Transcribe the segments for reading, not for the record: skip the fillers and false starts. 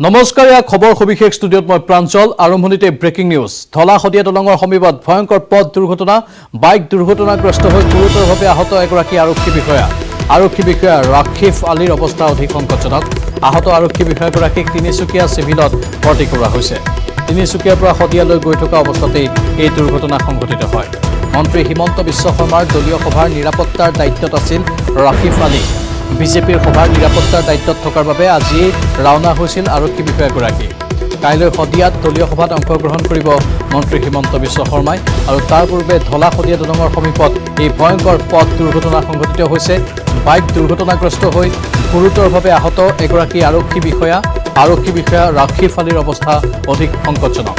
নমস্কাৰ ইয়া খবৰ সবিশেষ ষ্টুডিঅ'ত মই প্ৰাঞ্চল আৰম্ভণিতে ব্ৰেকিং নিউজ ধলা শদিয়া দলঙৰ সমীপত ভয়ংকৰ পথ দুৰ্ঘটনা বাইক দুৰ্ঘটনাগ্ৰস্ত হৈ গুৰুতৰভাৱে আহত এগৰাকী আৰক্ষী বিষয়া ৰাখিফ আলীৰ অৱস্থা অধিক সংকটজনক আহত আৰক্ষী বিষয়াগৰাকীক তিনিচুকীয়া চিভিলত ভৰ্তি কৰোৱা হৈছে তিনিচুকীয়াৰ পৰা শদিয়ালৈ গৈ থকা অৱস্থাতেই এই দুৰ্ঘটনা সংঘটিত হয় মন্ত্ৰী হিমন্ত বিশ্ব শৰ্মাৰ দলীয় সভাৰ নিৰাপত্তাৰ দায়িত্বত আছিল ৰাখিফ আলী বিজেপিৰ সভাৰ নিৰাপত্তাৰ দায়িত্বত থকাৰ বাবে আজি ৰাওনা হৈছিল আৰক্ষী বিষয়াগৰাকী কাইলৈ শদিয়াত দলীয় সভাত অংশগ্ৰহণ কৰিব মন্ত্ৰী হিমন্ত বিশ্ব শৰ্মাই আৰু তাৰ পূৰ্বে ধলা শদিয়া দলঙৰ সমীপত এই ভয়ংকৰ পথ দুৰ্ঘটনা সংঘটিত হৈছে বাইক দুৰ্ঘটনাগ্ৰস্ত হৈ গুৰুতৰভাৱে আহত এগৰাকী আৰক্ষী বিষয়া ৰাখিফ আলীৰ অৱস্থা অধিক সংকটজনক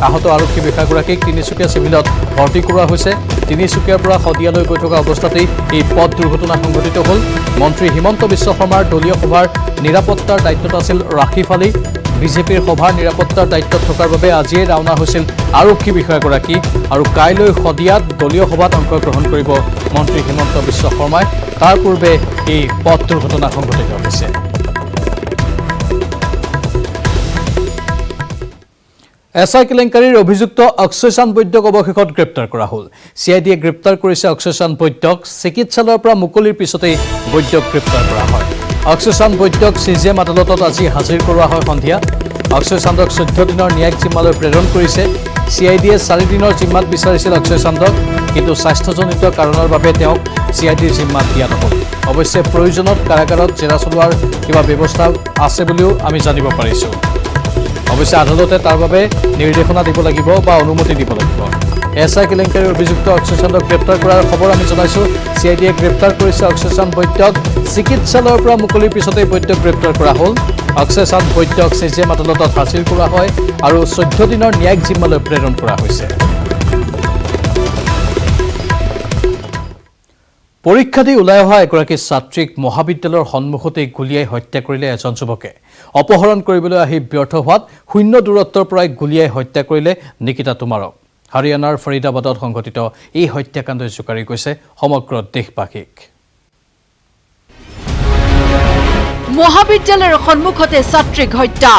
আহত আৰক্ষী বিষয়াগৰাকীক তিনিচুকীয়া চিভিলত ভৰ্তি কৰোৱা হৈছে তিনিচুকীয়াৰ পৰা শদিয়ালৈ গৈ থকা অৱস্থাতেই এই পথ দুৰ্ঘটনা সংঘটিত হ'ল মন্ত্ৰী হিমন্ত বিশ্ব শৰ্মাৰ দলীয় সভাৰ নিৰাপত্তাৰ দায়িত্বত আছিল ৰাখিফ আলী বিজেপিৰ সভাৰ নিৰাপত্তাৰ দায়িত্বত থকাৰ বাবে আজিয়ে ৰাওনা হৈছিল আৰক্ষী বিষয়াগৰাকী আৰু কাইলৈ শদিয়াত দলীয় সভাত অংশগ্ৰহণ কৰিব মন্ত্ৰী হিমন্ত বিশ্ব শৰ্মাই তাৰ পূৰ্বে এই পথ দুৰ্ঘটনা সংঘটিত হৈছে এছআই কেলেংকাৰীৰ অভিযুক্ত অক্ষয় চান্দ বৈদ্যক অৱশেষত গ্ৰেপ্তাৰ কৰা হ'ল চিআইডিয়ে গ্ৰেপ্তাৰ কৰিছে অক্ষয় চান্দ বৈদ্যক চিকিৎসালয়ৰ পৰা মুকলিৰ পিছতেই বৈদ্যক গ্ৰেপ্তাৰ কৰা হয় অক্ষয় চান্দ বৈদ্যক চিজিএম আদালতত আজি হাজিৰ কৰোৱা হয় সন্ধিয়া অক্ষয় চান্দক 14 দিনৰ ন্যায়িক জিম্মালৈ প্ৰেৰণ কৰিছে চিআইডিয়ে 4 দিনৰ জিম্মাত বিচাৰিছিল অক্ষয় চান্দক কিন্তু স্বাস্থ্যজনিত কাৰণৰ বাবে তেওঁক চিআইডিৰ জিম্মাত দিয়া নহ'ল অৱশ্যে প্ৰয়োজনত কাৰাগাৰত জেৰা চলোৱাৰ কিবা ব্যৱস্থা আছে বুলিও আমি জানিব পাৰিছোঁ অৱশ্যে আদালতে তাৰ বাবে নিৰ্দেশনা দিব লাগিব বা অনুমতি দিব লাগিব এছআই কেলেংকাৰীৰ অভিযুক্ত অক্ষয় চান্দক গ্ৰেপ্তাৰ কৰাৰ খবৰ আমি জনাইছোঁ চিআইডিয়ে গ্ৰেপ্তাৰ কৰিছে অক্ষয় চান্দ বৈদ্যক চিকিৎসালয়ৰ পৰা মুকলিৰ পিছতেই বৈদ্যক গ্ৰেপ্তাৰ কৰা হ'ল অক্ষয় চান্দ বৈদ্যক চিজিএম আদালতত হাজিৰ কৰা হয় আৰু 14 দিনৰ ন্যায়িক জিম্মালৈ প্ৰেৰণ কৰা হৈছে পৰীক্ষা দি ওলাই অহা এগৰাকী ছাত্ৰীক মহাবিদ্যালয়ৰ সন্মুখতেই গুলীয়াই হত্যা কৰিলে এজন যুৱকে অপহৰণ কৰিবলৈ আহি ব্যৰ্থ হোৱাত শূন্য দূৰত্বৰ পৰাই গুলীয়াই হত্যা কৰিলে নিকিতা তুমাৰক হাৰিয়ানাৰ ফৰিদাবাদত সংঘটিত এই হত্যাকাণ্ডই জোকাৰি গৈছে সমগ্ৰ দেশবাসীক মহাবিদ্যালয়ৰ সন্মুখতে ছাত্ৰীক হত্যা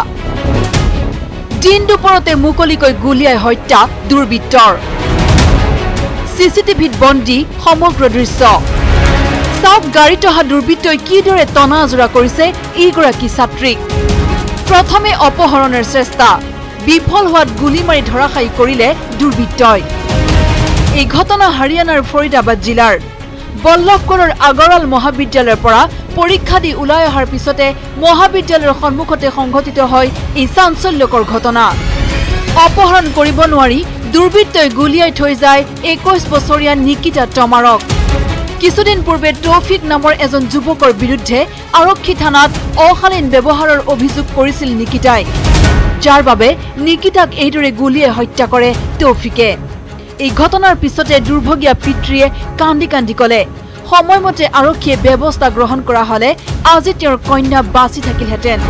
দিন দুপৰতে মুকলিকৈ গুলীয়াই হত্যা দুৰ্বৃত্তৰ চিচিটিভিত বন্দী সমগ্ৰ দৃশ্য চাওক গাড়ীত অহা দুৰ্বৃত্তই কিদৰে টনাজোৰা কৰিছে এইগৰাকী ছাত্ৰীক প্ৰথমে অপহৰণৰ চেষ্টা বিফল হোৱাত গুলী মাৰি ধৰাশায়ী কৰিলে দুৰ্বৃত্তই এই ঘটনা হাৰিয়ানাৰ ফৰিদাবাদ জিলাৰ বল্লভগড়ৰ আগৰৱাল মহাবিদ্যালয়ৰ পৰা পৰীক্ষা দি ওলাই অহাৰ পিছতে মহাবিদ্যালয়ৰ সন্মুখতে সংঘটিত হয় এই চাঞ্চল্যকৰ ঘটনা অপহৰণ কৰিব নোৱাৰি দুৰ্বৃত্তই গুলীয়াই থৈ যায় 21 বছৰীয়া নিকিতা তমাৰক কিছুদিন পূৰ্বে তৌফিক নামৰ এজন যুৱকৰ বিৰুদ্ধে আৰক্ষী থানাত অশালীন ব্যৱহাৰৰ অভিযোগ কৰিছিল নিকিতাই যাৰ বাবে নিকিতাক এইদৰে গুলীয়াই হত্যা কৰে তৌফিকে এই ঘটনাৰ পিছতে দুৰ্ভগীয়া পিতৃয়ে কান্দি কান্দি ক'লে সময়মতে আৰক্ষীয়ে ব্যৱস্থা গ্ৰহণ কৰা হলে আজি তেওঁৰ কন্যা বাচি থাকিলহেঁতেন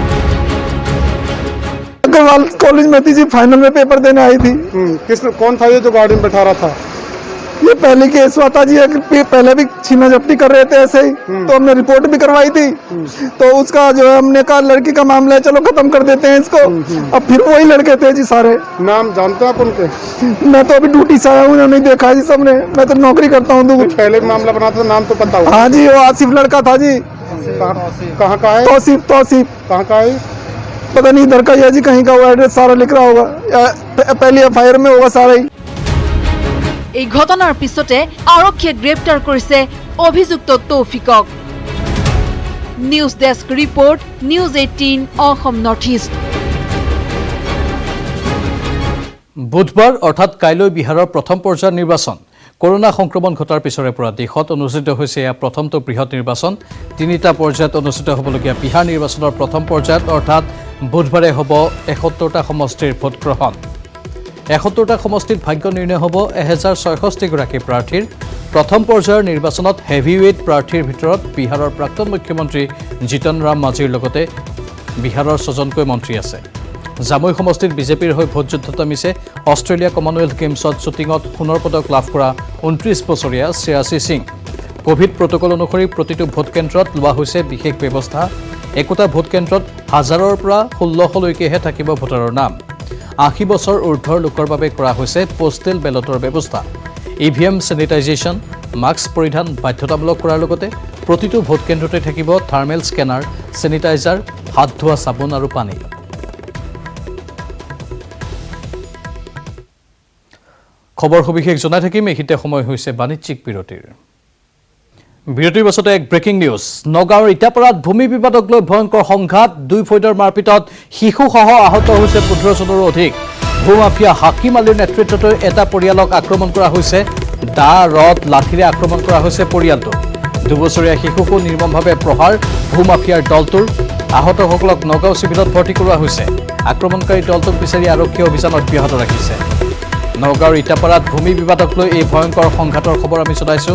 कॉलेज में थी जी फाइनल में पेपर देने आई थी कौन था ये जो गाड़ी में बैठा रहा था ये पहले केस हुआ था जी पहले भी छीना झपटी कर रहे थे ऐसे ही तो हमने रिपोर्ट भी करवाई थी तो उसका जो है हमने कहा लड़की का मामला है चलो खत्म कर देते हैं इसको अब फिर वही लड़के थे जी सारे नाम जानते हैं आप उनके मैं तो अभी ड्यूटी से आया हूँ नहीं देखा जी सबने मैं तो नौकरी करता हूँ पहले भी मामला बना था नाम तो पता हुआ हाँ जी वो आसिफ लड़का था जी कहाँ का है तौसीफ कहाँ का है पता नहीं इधर का है जी कहीं का वो एड्रेस सारा लिख रहा होगा पहले एफआईआर में होगा सारा ही এই ঘটনাৰ পিছতে আৰক্ষীয়ে গ্ৰেপ্তাৰ কৰিছে অভিযুক্ত তৌফিকক news desk report news 18 Assam north east বুধবাৰ অৰ্থাৎ কাইলৈ বিহাৰৰ প্ৰথম পৰ্যায়ৰ নিৰ্বাচন কৰোনা সংক্ৰমণ ঘটাৰ পিছৰে পৰা দেশত অনুষ্ঠিত হৈছে এয়া প্ৰথমটো বৃহৎ নিৰ্বাচন তিনিটা পৰ্যায়ত অনুষ্ঠিত হ'বলগীয়া বিহাৰ নিৰ্বাচনৰ প্ৰথম পৰ্যায়ত অৰ্থাৎ বুধবাৰে হ'ব 71টা সমষ্টিৰ ভোটগ্ৰহণ 71টা সমষ্টিত ভাগ্য নিৰ্ণয় হ'ব 1066 গৰাকী প্ৰাৰ্থীৰ প্ৰথম পৰ্যায়ৰ নিৰ্বাচনত হেভিৱেইট প্ৰাৰ্থীৰ ভিতৰত বিহাৰৰ প্ৰাক্তন মুখ্যমন্ত্ৰী জিতন ৰাম মাঝিৰ লগতে বিহাৰৰ 6জনকৈ মন্ত্ৰী আছে জামুই সমষ্টিত বিজেপিৰ হৈ ভোটযুদ্ধত নামিছে অষ্ট্ৰেলিয়া কমনৱেলথ গেমছত শ্বুটিঙত সোণৰ পদক লাভ কৰা 29 বছৰীয়া শ্ৰেয়াসী সিং কোভিড প্ৰটকল অনুসৰি প্ৰতিটো ভোট কেন্দ্ৰত লোৱা হৈছে বিশেষ ব্যৱস্থা একোটা ভোট কেন্দ্ৰত 1000ৰ পৰা 1600লৈকেহে থাকিব ভোটাৰৰ নাম 80 বছৰ ঊৰ্ধৰ লোকৰ বাবে কৰা হৈছে পোষ্টেল বেলটৰ ব্যৱস্থা ইভিএম চেনিটাইজেশ্যন মাস্ক পৰিধান বাধ্যতামূলক কৰাৰ লগতে প্ৰতিটো ভোট কেন্দ্ৰতে থাকিব থাৰ্মেল স্কেনাৰ চেনিটাইজাৰ হাত ধোৱা চাবোন আৰু পানী খবৰ সবিশেষ জনাই থাকিম এখিতে সময় হৈছে বাণিজ্যিক বিৰতিৰ পাছতে এক ব্ৰেকিং নিউজ নগাঁৱৰ ইটাপাৰাত ভূমি বিবাদক লৈ ভয়ংকৰ সংঘাত দুই ফৈদৰ মাৰপিটত শিশুসহ আহত হৈছে 15 জনৰো অধিক ভূমাফিয়া হাকিম আলীৰ নেতৃত্বত এটা পৰিয়ালক আক্ৰমণ কৰা হৈছে দা ৰড লাঠিৰে আক্ৰমণ কৰা হৈছে পৰিয়ালটো দুবছৰীয়া শিশুকো নিৰ্মমভাৱে প্ৰহাৰ ভূমাফিয়াৰ দলটোৰ আহতসকলক নগাঁও চিভিলত ভৰ্তি কৰোৱা হৈছে আক্ৰমণকাৰী দলটোক বিচাৰি আৰক্ষীয়ে অভিযান অব্যাহত ৰাখিছে নগাঁৱৰ ইটাপাৰাত ভূমি বিবাদক লৈ এই ভয়ংকৰ সংঘাতৰ খবৰ আমি জনাইছো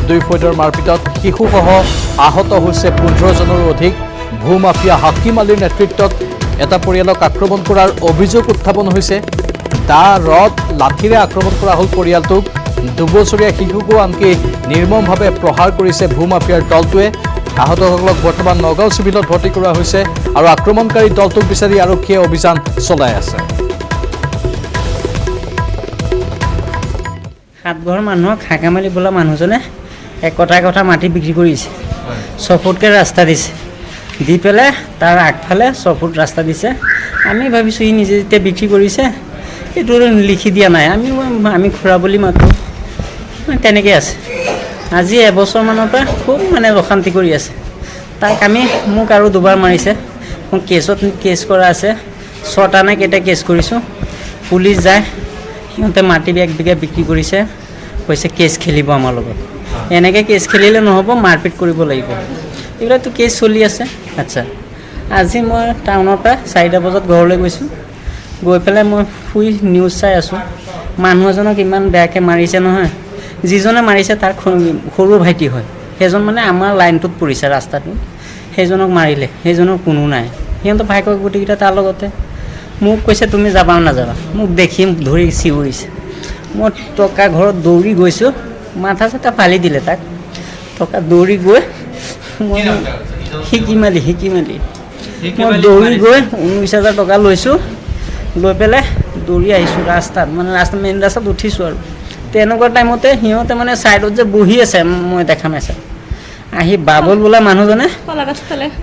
দুই ফৈদৰ মাৰপিটত শিশুসহ আহত হৈছে 15 জনৰো অধিক ভূমাফিয়া হাকিম আলীৰ নেতৃত্বত এটা পৰিয়ালক আক্ৰমণ কৰাৰ অভিযোগ উত্থাপন হৈছে দা ৰড লাঠিৰে আক্ৰমণ কৰা হ'ল পৰিয়ালটোক দুবছৰীয়া শিশুকো আনকি নিৰ্মমভাৱে প্ৰহাৰ কৰিছে ভূমাফিয়াৰ দলটোৱে আহতসকলক বৰ্তমান নগাঁও চিভিলত ভৰ্তি কৰোৱা হৈছে আৰু আক্ৰমণকাৰী দলটোক বিচাৰি আৰক্ষীয়ে অভিযান চলাই আছে সাতঘৰ মানুহক হাকামালি বোলা মানুহজনে কথা মাটি বিক্ৰী কৰিছে 6 ফুটকৈ ৰাস্তা দিছে দি পেলাই তাৰ আগফালে 6 ফুট ৰাস্তা দিছে আমি ভাবিছোঁ ই নিজে যেতিয়া বিক্ৰী কৰিছে এইটো লিখি দিয়া নাই আমি খুৰা বুলি মাতোঁ তেনেকৈ আছে আজি এবছৰমানৰ পৰা খুব মানে অশান্তি কৰি আছে তাক মোক আৰু দুবাৰ মাৰিছে মোক কেছ কৰা আছে 6টা নে কেইটা কেছ কৰিছোঁ পুলিচ যায় সিহঁতে মাটি এক বিঘা বিক্ৰী কৰিছে কৈছে কেছ খেলিব আমাৰ লগত এনেকৈ কেছ খেলিলে নহ'ব মাৰপিট কৰিব লাগিব এইবিলাকতো কেছ চলি আছে আচ্ছা আজি মই টাউনৰ পৰা 4টা বজাত ঘৰলৈ গৈছোঁ গৈ পেলাই মই শুই নিউজ চাই আছোঁ মানুহ এজনক ইমান বেয়াকৈ মাৰিছে নহয় যিজনে মাৰিছে তাৰ সৰু ভাইটি হয় সেইজন মানে আমাৰ লাইনটোত পৰিছে ৰাস্তাটো সেইজনক মাৰিলে সেইজনৰ কোনো নাই সিহঁতৰ ভাইকক গোটেইকেইটা তাৰ লগতে মোক কৈছে তুমি যাবা নাযাবা মোক দেখিম ধৰি চিঞৰিছে মই টকা ঘৰত দৌৰি গৈছোঁ মাথা চাথা ফালি দিলে তাক টকা দৌৰি গৈ মই শিকি মালি মই দৌৰি গৈ 19,000 টকা লৈছোঁ লৈ পেলাই দৌৰি আহিছোঁ ৰাস্তাত মানে মেইন ৰাস্তাত উঠিছোঁ আৰু তেনেকুৱা টাইমতে সিহঁতে মানে ছাইডত যে বহি আছে মই দেখা নাছিল আহি বাবুল বোলা মানুহজনে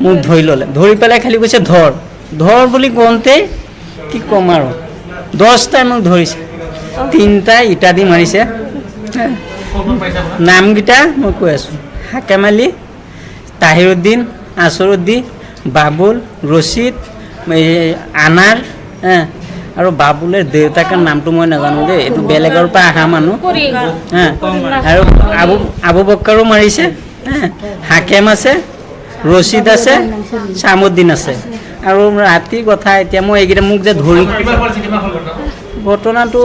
মোক ধৰি ল'লে ধৰি পেলাই খালি কৈছে ধৰ বুলি কওঁতেই কি ক'ম আৰু 10টাই মোক ধৰিছে 3টা ইটা দি মাৰিছে নামকেইটা মই কৈ আছোঁ হাকিম আলী তাহিৰুদ্দিন আছৰুদ্দিন বাবুল ৰছিদ আনাৰ আৰু বাবুলৰ দেউতাকৰ নামটো মই নাজানো দেই এইটো বেলেগৰ পৰা অহা মানুহ আৰু আবু বক্কাৰো মাৰিছে হাকিম আছে ৰছিদ আছে চামুদ্দিন আছে আৰু ৰাতি কথা এতিয়া মই এইকেইটা মোক যে ধৰি ঘটনাটো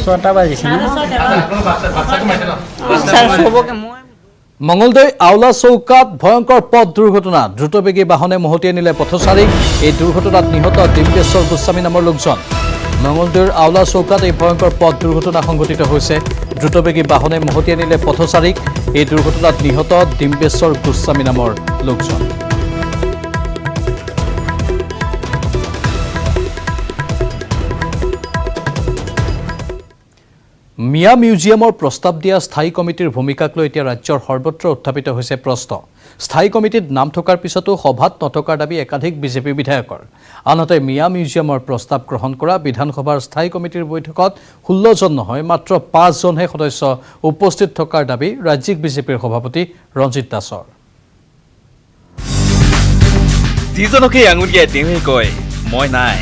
6টা বাজিছে চবকে মই মঙলদৈ আউলা চৌকাত ভয়ংকৰ পথ দুৰ্ঘটনা দ্ৰুতবেগী বাহনে মহতিয়াই নিলে পথচাৰীক এই দুৰ্ঘটনাত নিহত ডিম্বেশ্বৰ গোস্বামী নামৰ লোকজন মঙলদৈৰ আউলা চৌকাত এই ভয়ংকৰ পথ দুৰ্ঘটনা সংঘটিত হৈছে দ্ৰুতবেগী বাহনে মহতিয়াই নিলে পথচাৰীক এই দুৰ্ঘটনাত নিহত ডিম্বেশ্বৰ গোস্বামী নামৰ লোকজন মিয়া মিউজিয়ামৰ প্ৰস্তাৱ দিয়া স্থায়ী কমিটিৰ ভূমিকাক লৈ এতিয়া ৰাজ্যৰ সৰ্বত্ৰ উত্থাপিত হৈছে প্ৰশ্ন স্থায়ী কমিটিত নাম থকাৰ পিছতো সভাত নথকাৰ দাবী একাধিক বিজেপি বিধায়কৰ আনহাতে মিয়া মিউজিয়ামৰ প্ৰস্তাৱ গ্ৰহণ কৰা বিধানসভাৰ স্থায়ী কমিটিৰ বৈঠকত 16 জন নহয় মাত্ৰ 5 জনহে সদস্য উপস্থিত থকাৰ দাবী ৰাজ্যিক বিজেপিৰ সভাপতি ৰঞ্জিত দাসৰ যিজনকে আঙুলিয়াই তেওঁহে কয় মই নাই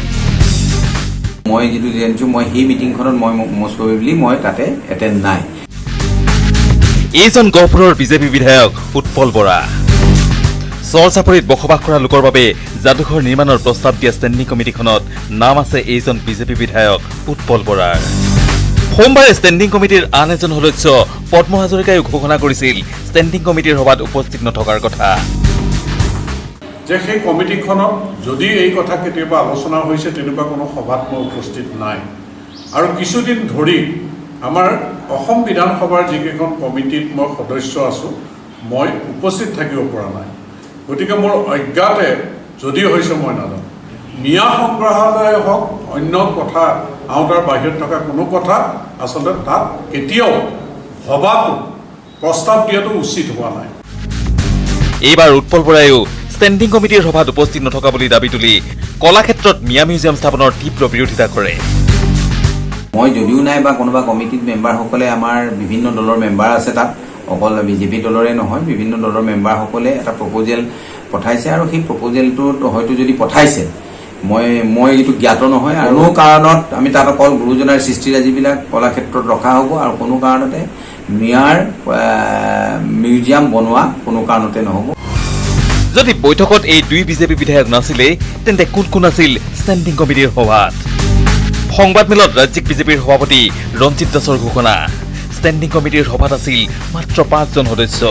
মই যেটো জানিছো মই এই মিটিংখনত মই মোষ্ট প্ৰবেবলি মই তাতে এটেন্ড নাই এইজন গহপুৰৰ বিজেপি বিধায়ক উৎপল বৰা চৰচাপৰিত বসবাস কৰা লোকৰ বাবে যাদুঘৰ নিৰ্মাণৰ প্ৰস্তাৱ দিয়া ষ্টেণ্ডিং কমিটিখনত নাম আছে এইজন বিজেপি বিধায়ক উৎপল বৰাৰ সোমবাৰে ষ্টেণ্ডিং কমিটিৰ আন এজন সদস্য পদ্ম হাজৰিকাই ঘোষণা কৰিছিল ষ্টেণ্ডিং কমিটিৰ সভাত উপস্থিত নথকাৰ কথা যে সেই কমিটিখনত যদি এই কথা কেতিয়াবা আলোচনা হৈছে তেনেকুৱা কোনো সভাত মই উপস্থিত নাই আৰু কিছুদিন ধৰি আমাৰ অসম বিধানসভাৰ যিকেইখন কমিটিত মই সদস্য আছোঁ মই উপস্থিত থাকিব পৰা নাই গতিকে মোৰ অজ্ঞাতে যদি হৈছে মই নাজানো মিয়া সংগ্ৰহালয় হওক অন্য কথা আওতাৰ বাহিৰত থকা কোনো কথা আচলতে তাত কেতিয়াও ভবাটো প্ৰস্তাৱ দিয়াটো উচিত হোৱা নাই এইবাৰ উৎপল বৰায়ো ষ্টেণ্ডিং কমিটিৰ সভাত উপস্থিত নথকা বুলি দাবী তুলি কলাক্ষেত্ৰত মিয়া মিউজিয়াম স্থাপনৰ তীব্ৰ বিৰোধিতা কৰে মই যদিও নাই বা কোনোবা কমিটিত মেম্বাৰসকলে আমাৰ বিভিন্ন দলৰ মেম্বাৰ আছে তাত অকল বিজেপি দলৰে নহয় বিভিন্ন দলৰ মেম্বাৰসকলে এটা প্ৰপ'জেল পঠাইছে আৰু সেই প্ৰপ'জেলটোত হয়তো যদি পঠাইছে মই এইটো জ্ঞাত নহয় আৰু কোনো কাৰণত আমি তাত অকল গুৰুজনাৰ সৃষ্টিৰাজিবিলাক কলাক্ষেত্ৰত ৰখা হ'ব আৰু কোনো কাৰণতে মিয়াৰ মিউজিয়াম বনোৱা কোনো কাৰণতে নহ'ব যদি বৈঠকত এই দুই বিজেপি বিধায়ক নাছিলে তেন্তে কোন কোন আছিল ষ্টেণ্ডিং কমিটিৰ সভাত সংবাদমেলত ৰাজ্যিক বিজেপিৰ সভাপতি ৰঞ্জিত দাসৰ ঘোষণা ষ্টেণ্ডিং কমিটিৰ সভাত আছিল মাত্ৰ 5জন সদস্য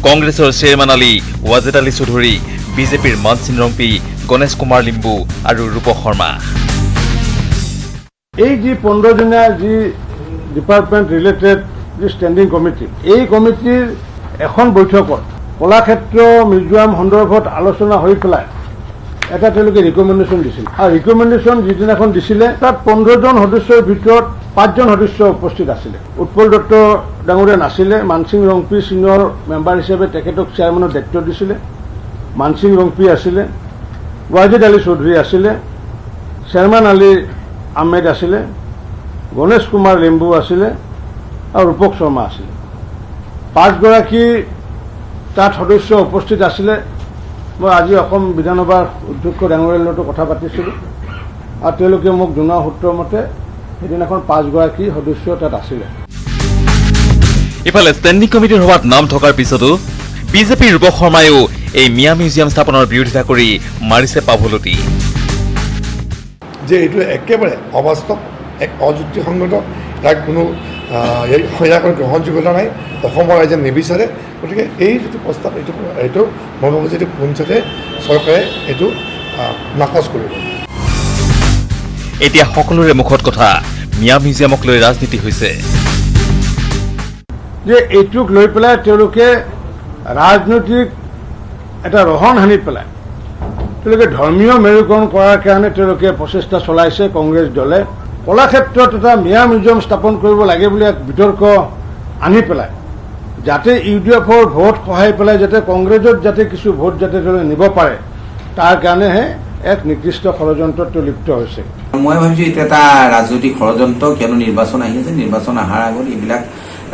কংগ্ৰেছৰ চেয়াৰমেন আলী ৱাজেদ আলী চৌধুৰী বিজেপিৰ মানসিং ৰংপি গণেশ কুমাৰ লিম্বু আৰু ৰূপ শৰ্মা এই যি 15জনীয়া যি ডিপাৰ্টমেণ্ট ৰিলেটেড যি ষ্টেণ্ডিং কমিটি এই কমিটিৰ এখন বৈঠকত কলাক্ষেত্ৰ মিউজিয়াম সন্দৰ্ভত আলোচনা হৈ পেলাই এটা তেওঁলোকে ৰিকমেণ্ডেশ্যন দিছিল আৰু ৰিকমেণ্ডেশ্যন যিদিনাখন দিছিলে তাত 15জন সদস্যৰ ভিতৰত 5জন সদস্য উপস্থিত আছিলে উৎপল দত্ত ডাঙৰীয়া নাছিলে মানসিং ৰংপি ছিনিয়ৰ মেম্বাৰ হিচাপে তেখেতক চেয়াৰমেনৰ দায়িত্ব দিছিলে মানসিং ৰংপি আছিলে ৱাজেদ আলী চৌধুৰী আছিলে চেয়াৰমেন আলী আহমেদ আছিলে গণেশ কুমাৰ লিম্বু আছিলে আৰু ৰূপক শৰ্মা আছিলে 5গৰাকী তাত সদস্য উপস্থিত আছিলে মই আজি অসম বিধানসভাৰ অধ্যক্ষ ডাঙৰীয়াৰ লগত কথা পাতিছিলোঁ আৰু তেওঁলোকে মোক জনোৱা সূত্ৰৰ মতে সেইদিনাখন 5গৰাকী সদস্য তাত আছিলে ইফালে ষ্টেণ্ডিং কমিটিৰ সভাত নাম থকাৰ পিছতো বিজেপিৰ ৰূপ শৰ্মায়ো এই মিয়া মিউজিয়াম স্থাপনৰ বিৰোধিতা কৰি মাৰিছে পাভলতি যে এইটো একেবাৰে অবাস্তৱ এক অযুক্তিসংগত ইয়াক কোনো গ্ৰহণযোগ্যতা নাই অসমৰ ৰাইজে নিবিচাৰে গতিকে এই যিটো প্ৰস্তাৱ এইটো মই ভাবোঁ যে পোনচাতে চৰকাৰে এইটো নাকচ কৰিব এতিয়া সকলোৰে মুখত কথা মিয়া মিউজিয়ামক লৈ ৰাজনীতি হৈছে যে এইটোক লৈ পেলাই তেওঁলোকে ৰাজনৈতিক এটা ৰহণ সানি পেলাই তেওঁলোকে ধৰ্মীয় মেৰুকৰণ কৰাৰ কাৰণে তেওঁলোকে প্ৰচেষ্টা চলাইছে কংগ্ৰেছ দলে কলাক্ষেত্ৰত এটা মিয়া মিউজিয়াম স্থাপন কৰিব লাগে বুলি এক বিতৰ্ক আনি পেলাই যাতে UDFৰ ভোট সহাই পেলাই যাতে কংগ্ৰেছত যাতে কিছু ভোট যাতে তেওঁলোকে নিব পাৰে তাৰ কাৰণেহে এক নিৰ্দিষ্ট ষড়যন্ত্ৰত লিপ্ত হৈছে মই ভাবিছোঁ এইটো এটা ৰাজনৈতিক ষড়যন্ত্ৰ কিয়নো নিৰ্বাচন আহি আছে নিৰ্বাচন অহাৰ আগত এইবিলাক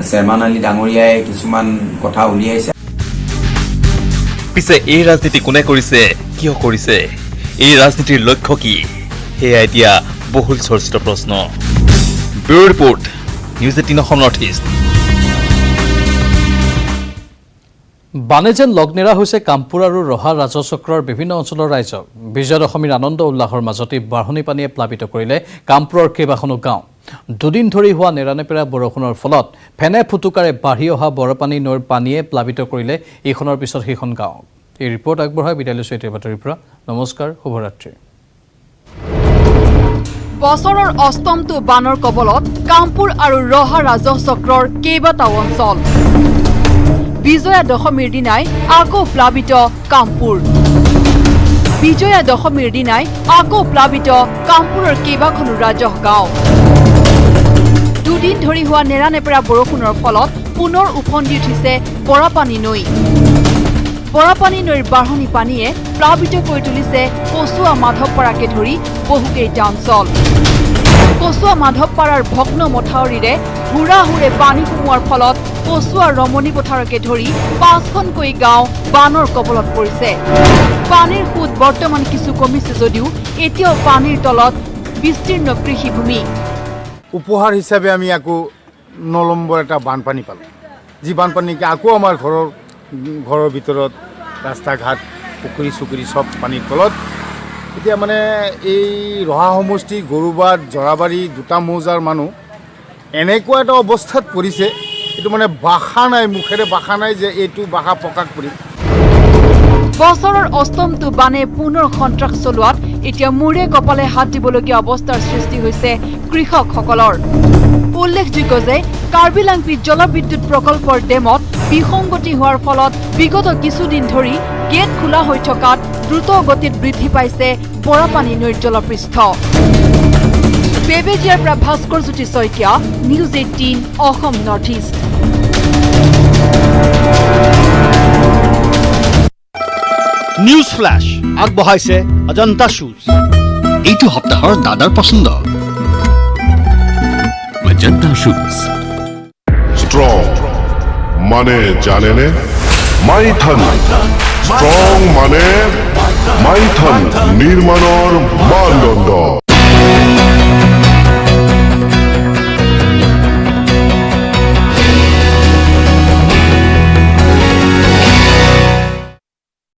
চেয়াৰমেন আলী ডাঙৰীয়াই কিছুমান কথা উলিয়াইছে পিছে এই ৰাজনীতি কোনে কৰিছে কিয় কৰিছে এই ৰাজনীতিৰ লক্ষ্য কি সেয়া এতিয়া বহুল চৰ্চিত প্ৰশ্ন bureau report news 18 Assam north east বানে যেন লগ নেৰা হৈছে কামপুৰ আৰু ৰহা ৰাজচক্ৰৰ বিভিন্ন অঞ্চলৰ ৰাইজক বিজয় দশমীৰ আনন্দ উল্লাসৰ মাজতে বাঢ়নী পানীয়ে প্লাবিত কৰিলে কামপুৰৰ কেইবাখনো গাঁও দুদিন ধৰি হোৱা নেৰানেপেৰা বৰষুণৰ ফলত ফেনে ফুটুকাৰে বাঢ়ি অহা বৰপানী নৈৰ পানীয়ে প্লাবিত কৰিলে ইখনৰ পিছত সিখন গাঁও এই ৰিপৰ্ট আগবঢ়াই বিদায় লৈছো এতিয়া বাতৰিৰ পৰা নমস্কাৰ শুভৰাত্ৰি বছৰৰ অষ্টমটো বানৰ কবলত কামপুৰ আৰু ৰহা ৰাজচক্ৰৰ কেইবাটাও অঞ্চল বিজয়া দশমীৰ দিনাই আকৌ প্লাবিত কামপুৰ বিজয়া দশমীৰ দিনাই আকৌ প্লাবিত কামপুৰৰ কেইবাখনো ৰাজহ গাঁও দুদিন ধৰি হোৱা নেৰানেপেৰা বৰষুণৰ ফলত পুনৰ উফন্দি উঠিছে বৰাপানী নৈ বৰাপানী নৈৰ বাঢ়নী পানীয়ে প্লাবিত কৰি তুলিছে কচুৱা মাধৱপাৰাকে ধৰি বহুকেইটা অঞ্চল কচুৱা মাধৱপাৰাৰ ভগ্ন মথাউৰিৰে হুৰাহুৰে পানী সোমোৱাৰ ফলত কচুৱা ৰমণী পথাৰকে ধৰি 5খনকৈ গাঁও বানৰ কবলত পৰিছে পানীৰ সুত বৰ্তমান কিছু কমিছে যদিও এতিয়াও পানীৰ তলত বিস্তীৰ্ণ কৃষিভূমি উপহাৰ হিচাপে আমি আকৌ 9 নম্বৰ এটা বানপানী পালোঁ যি বানপানীকে আকৌ আমাৰ ঘৰৰ ভিতৰত ৰাস্তা ঘাট পুখুৰী চুখুৰী সব পানীৰ তলত এতিয়া মানে এই ৰহা সমষ্টি গৰুবাদ জৰাবাৰী দুটা মৌজাৰ মানুহ এনেকুৱা এটা অৱস্থাত পৰিছে এইটো মানে বাখা নাই মুখেৰে বাখা নাই যে এইটো বাখা প্ৰকাশ কৰিম বছৰৰ অষ্টমটো বানে পুনৰ সন্ত্ৰাস চলোৱাত এতিয়া মূৰে কপালে হাত দিবলগীয়া অৱস্থাৰ সৃষ্টি হৈছে কৃষকসকলৰ উল্লেখযোগ্য যে কাৰ্বি লাংপি জলবিদ্যুৎ প্ৰকল্পৰ ডেমত বিসংগতি হোৱাৰ ফলত বিগত কিছুদিন ধৰি গেট খোলা হৈ থকাত দ্ৰুত গতিত বৃদ্ধি পাইছে বৰাপানী নৈৰ জলপৃষ্ঠ। বেবেজিয়াৰ পৰা Bhaskar Jyoti Saikia, news 18 Assam north east. News flash আগবঢ়াইছে অজন্তা শুজ। এইটো সপ্তাহৰ দাদাৰ পছন্দ অজন্তা শুজ। স্ট্ৰং মানে জানেনে মাইথন স্ট্ৰং মানে মাইথন নিৰ্মাণৰ মানদণ্ড।